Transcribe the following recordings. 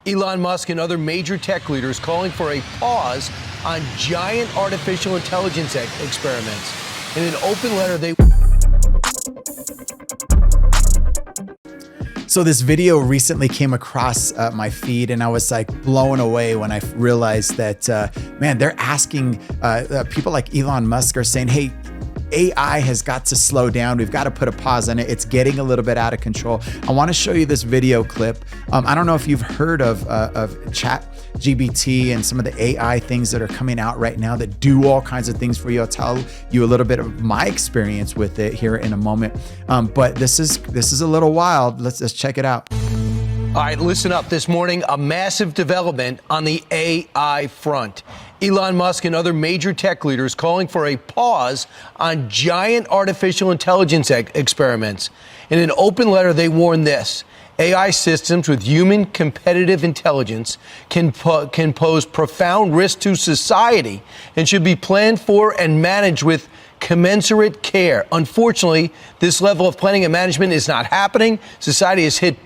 Elon Musk and other major tech leaders calling for a pause on giant artificial intelligence experiments. In an open letter, they... So this video recently came across my feed, and I was like blown away when I realized that, man, they're asking, people like Elon Musk are saying, hey, AI has got to slow down. We've got to put a pause on it. It's getting a little bit out of control. I want to show you this video clip. I don't know if you've heard of ChatGPT and some of the AI things that are coming out right now that do all kinds of things for you. I'll tell you a little bit of my experience with it here in a moment. But this is a little wild. Let's check it out. All right, listen up. This morning, a massive development on the AI front. Elon Musk and other major tech leaders calling for a pause on giant artificial intelligence experiments. In an open letter, they warn this: AI systems with human competitive intelligence can pose profound risk to society and should be planned for and managed with commensurate care. Unfortunately, this level of planning and management is not happening. Society has hit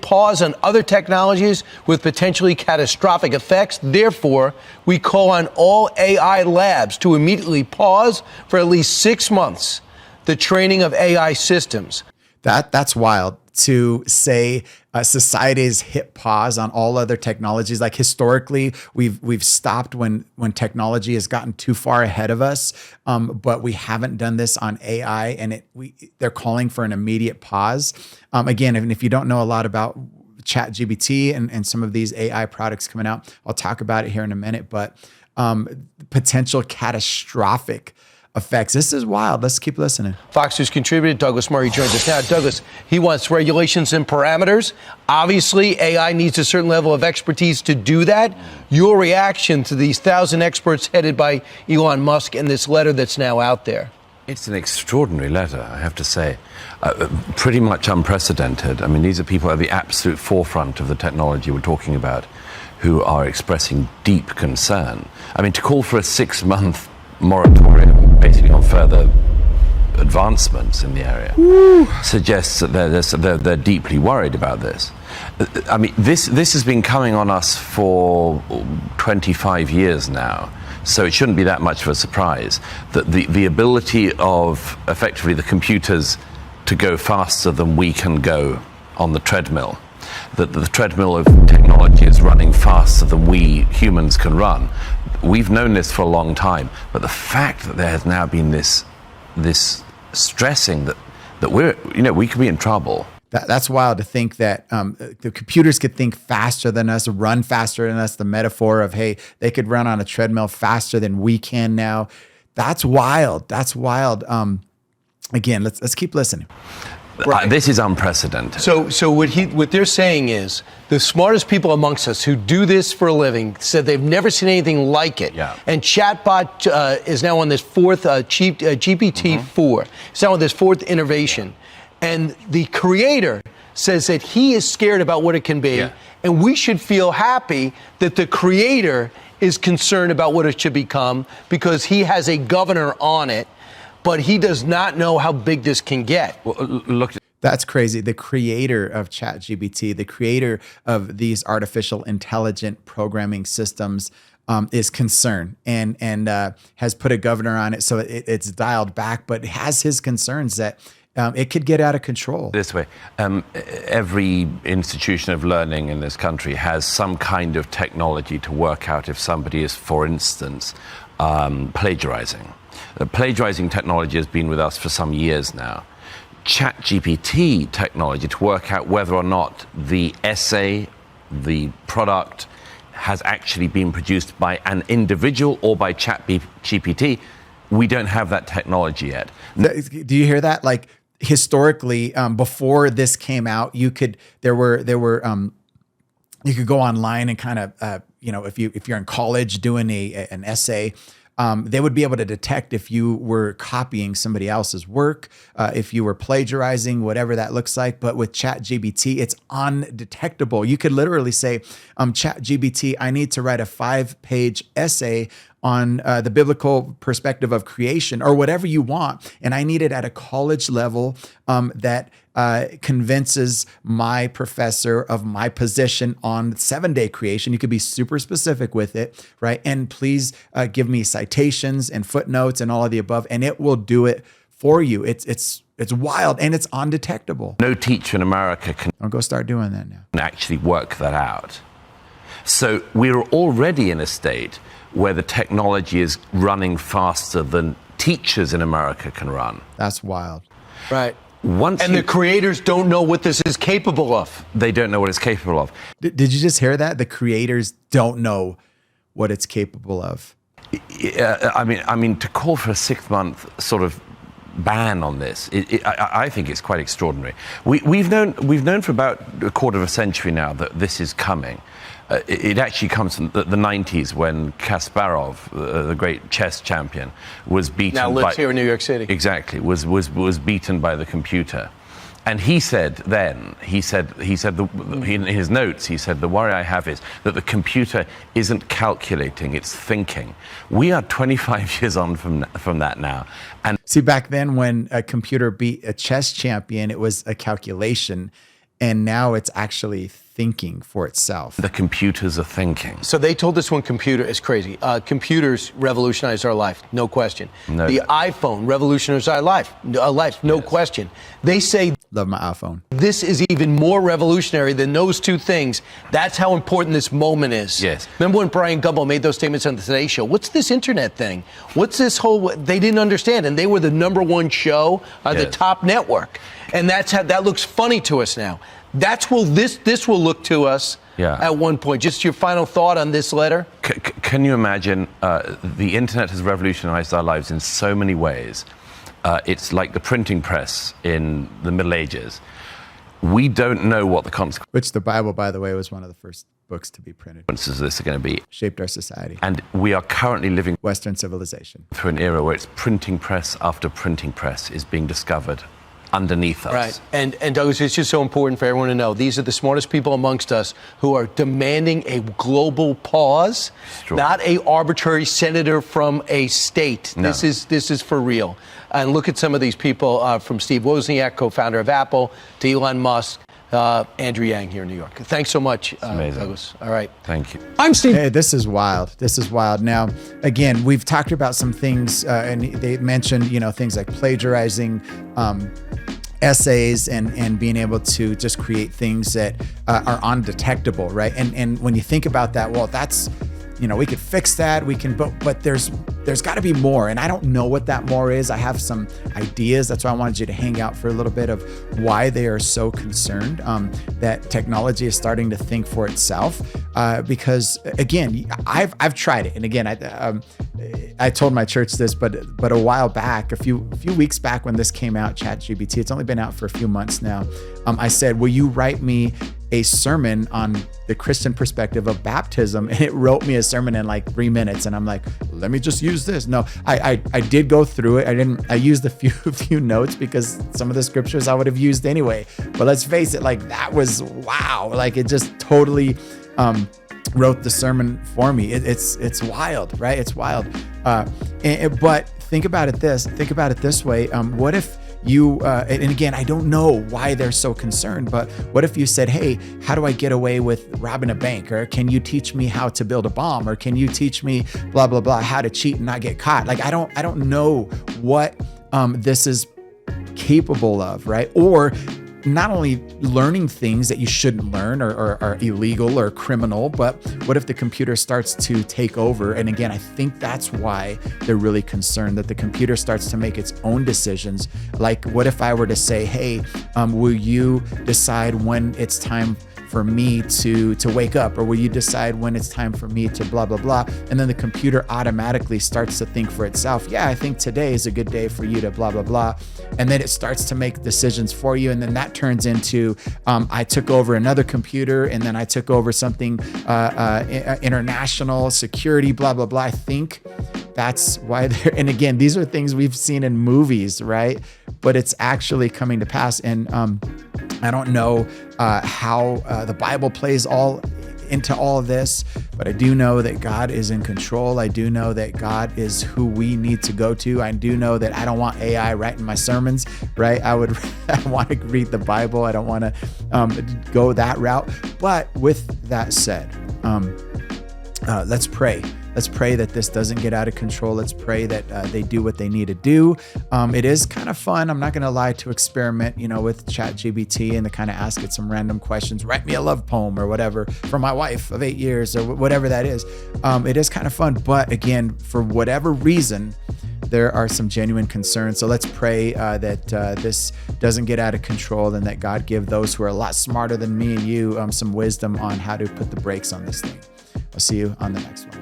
pause on other technologies with potentially catastrophic effects. Therefore, we call on all AI labs to immediately pause for at least 6 months the training of AI systems. That's wild to say. Society's hit pause on all other technologies. Like historically, we've stopped when technology has gotten too far ahead of us, but we haven't done this on AI, and they're calling for an immediate pause. Again, if you don't know a lot about ChatGPT and some of these AI products coming out, I'll talk about it here in a minute. But potential catastrophic effects. This is wild. Let's keep listening. Fox News contributor Douglas Murray joins us now. Douglas, he wants regulations and parameters. Obviously, AI needs a certain level of expertise to do that. Your reaction to these 1,000 experts headed by Elon Musk and this letter that's now out there? It's an extraordinary letter, I have to say. Pretty much unprecedented. I mean, these are people at the absolute forefront of the technology we're talking about who are expressing deep concern. I mean, to call for a 6-month moratorium basically on further advancements in the area suggests that they're deeply worried about this. I mean, this has been coming on us for 25 years now, so it shouldn't be that much of a surprise that the ability of effectively the computers to go faster than we can go on the treadmill, that the treadmill of technology is running faster than we humans can run. We've known this for a long time, but the fact that there has now been this stressing that we could be in trouble. That's wild to think that the computers could think faster than us, run faster than us. The metaphor of, hey, they could run on a treadmill faster than we can now. That's wild. That's wild. Again, let's keep listening. Right. This is unprecedented. So what they're saying is the smartest people amongst us who do this for a living said they've never seen anything like it. Yeah. And chatbot is now on this fourth GPT-4. It's now on this fourth innovation. And the creator says that he is scared about what it can be. Yeah. And we should feel happy that the creator is concerned about what it should become because he has a governor on it. But he does not know how big this can get. Well, look. That's crazy. The creator of ChatGPT, the creator of these artificial intelligent programming systems is concerned and has put a governor on it. So it's dialed back, but has his concerns that it could get out of control. This way, every institution of learning in this country has some kind of technology to work out if somebody is, for instance, plagiarizing. The plagiarizing technology has been with us for some years now. ChatGPT technology to work out whether or not the essay, the product, has actually been produced by an individual or by ChatGPT. We don't have that technology yet. Do you hear that? Like historically, before this came out, you could go online and kind of if you're in college doing an essay. They would be able to detect if you were copying somebody else's work, if you were plagiarizing, whatever that looks like. But with ChatGPT, it's undetectable. You could literally say, ChatGPT, I need to write a 5-page essay on the biblical perspective of creation or whatever you want. And I need it at a college level that convinces my professor of my position on 7-day creation. You could be super specific with it, right? And please give me citations and footnotes and all of the above, and it will do it for you. It's wild and it's undetectable. No teacher in America can I'll go start doing that now. actually work that out. So we're already in a state where the technology is running faster than teachers in America can run. That's wild. Right. Once And the creators don't know what this is capable of. they don't know what it's capable of. Did you just hear that? The creators don't know what it's capable of. I mean, to call for a 6-month sort of ban on this, I think it's quite extraordinary. We've known for about a quarter of a century now that this is coming. It actually comes from the 90s when Kasparov, the great chess champion, was beaten. Now lives here in New York City. Exactly, was beaten by the computer. And he said in his notes, he said, the worry I have is that the computer isn't calculating, it's thinking. We are 25 years on from that now. And See, back then when a computer beat a chess champion, it was a calculation. And now it's actually thinking for itself. the computers are thinking. So they told us one computer is crazy. Computers revolutionized our life, no question. No The doubt. iPhone revolutionized our life, no question. They say Love my iPhone. this is even more revolutionary than those two things. That's how important this moment is. Yes. Remember when Brian Gumbo made those statements on the Today Show? What's this internet thing? What's this whole? They didn't understand, and they were the #1 show on the Yes. top network, and that's how that looks funny to us now. That's will this will look to us at one point. Just your final thought on this letter. Can you imagine? The internet has revolutionized our lives in so many ways. It's like the printing press in the Middle Ages. We don't know what the consequences Which the Bible, by the way, was one of the first books to be printed. of this are going to be. Shaped our society. And we are currently living Western civilization. through an era where it's printing press after printing press is being discovered underneath us. Right. And Douglas, it's just so important for everyone to know these are the smartest people amongst us who are demanding a global pause, Sure. not a arbitrary senator from a state. No. This is for real. And look at some of these people from Steve Wozniak, co-founder of Apple, to Elon Musk, Andrew Yang here in New York. Thanks so much, amazing. Douglas. All right. Thank you. I'm Steve. Hey, this is wild. This is wild. Now, again, we've talked about some things, and they mentioned, things like plagiarizing essays and being able to just create things that are undetectable, right? And when you think about that, well, that's, we could fix that. We can, but there's got to be more, and I don't know what that more is. I have some ideas. That's why I wanted you to hang out for a little bit of why they are so concerned that technology is starting to think for itself. Because again, I've tried it, and again, I told my church this, but a while back, a few weeks back when this came out, ChatGPT, it's only been out for a few months now. I said, will you write me a sermon on the Christian perspective of baptism? And it wrote me a sermon in like 3 minutes. And I'm like, let me just use this. No, I did go through it. I used a few notes because some of the scriptures I would have used anyway. But let's face it, like that was wow. Like it just totally wrote the sermon for me. It's wild, right? It's wild. But think about it this way. What if you, and again, I don't know why they're so concerned, but what if you said, hey, how do I get away with robbing a bank? Or can you teach me how to build a bomb? Or can you teach me blah, blah, blah, how to cheat and not get caught? Like, I don't know what this is capable of, right? Or not only learning things that you shouldn't learn or are illegal or criminal, but what if the computer starts to take over? And again, I think that's why they're really concerned, that the computer starts to make its own decisions. Like, what if I were to say, hey, will you decide when it's time for me to wake up? Or will you decide when it's time for me to blah, blah, blah? And then the computer automatically starts to think for itself. Yeah, I think today is a good day for you to blah, blah, blah. And then it starts to make decisions for you. And then that turns into, I took over another computer, and then I took over something international security, blah, blah, blah. I think that's why they're, and again, these are things we've seen in movies, right? But it's actually coming to pass. And I don't know how the Bible plays all into all of this, but I do know that God is in control. I do know that God is who we need to go to. I do know that I don't want AI writing my sermons, right? I want to read the Bible. I don't want to go that route. But with that said, let's pray. Let's pray that this doesn't get out of control. Let's pray that they do what they need to do. It is kind of fun. I'm not going to lie, to experiment, with ChatGPT and to kind of ask it some random questions. Write me a love poem or whatever for my wife of 8 years or whatever that is. It is kind of fun. But again, for whatever reason, there are some genuine concerns. So let's pray that this doesn't get out of control and that God give those who are a lot smarter than me and you some wisdom on how to put the brakes on this thing. I'll see you on the next one.